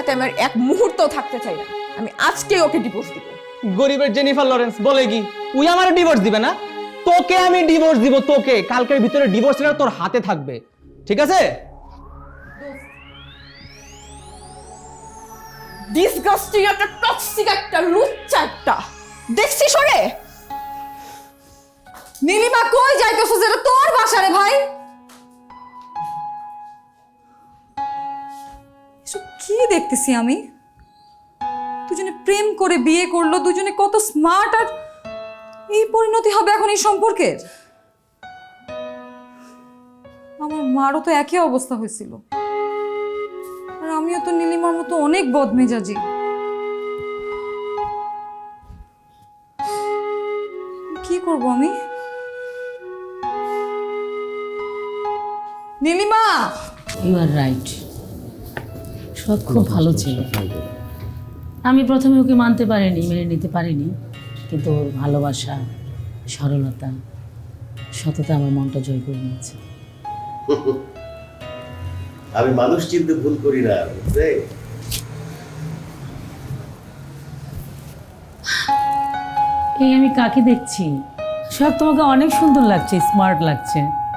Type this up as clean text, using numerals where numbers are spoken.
বাড়িতে আমি আর এক মুহূর্ত থাকতে চাই না। আমি আজকেই ওকে ডিভোর্স দিব। গরিবের জেনিফার লরেন্স বলে কি উই আমার ডিভোর্স দিবে না? তোকে আমি ডিভোর্স দিব, তোকে। কালকের ভিতরে ডিভোর্স লেটার তোর হাতে থাকবে, ঠিক আছে? ডিসগাস্টিং একটা, টক্সিক একটা, লুচ্চা একটা। দেখছিস ওরে? নীলিমা কই যাইতেছ? যেটা তোর বাসা রে ভাই। এসব কি দেখতেছি আমি? দুজনে প্রেম করে বিয়ে করলো, দুজনে কত স্মার্ট, আর এই পরিণতি হবে এখন এই সম্পর্কের। আমার মারও তো একই অবস্থা হয়েছিল, আর আমিও তো নীলিমার মতো অনেক বদমেজাজি। কি করব আমি? নীলিমা, ইউ আর রাইট, সব খুব ভালো ছিল। আমি প্রথমে ওকে মানতে পারিনি, মেনে নিতে পারিনি, কিন্তু ওর ভালোবাসা, সরলতা, সততা আমার মনটা জয় করে নিয়েছে। আমি মানুষ চিনতে ভুল করি না, বুঝলে? এই আমি কাকে দেখছি? সব তোমাকে অনেক সুন্দর লাগছে, স্মার্ট লাগছে।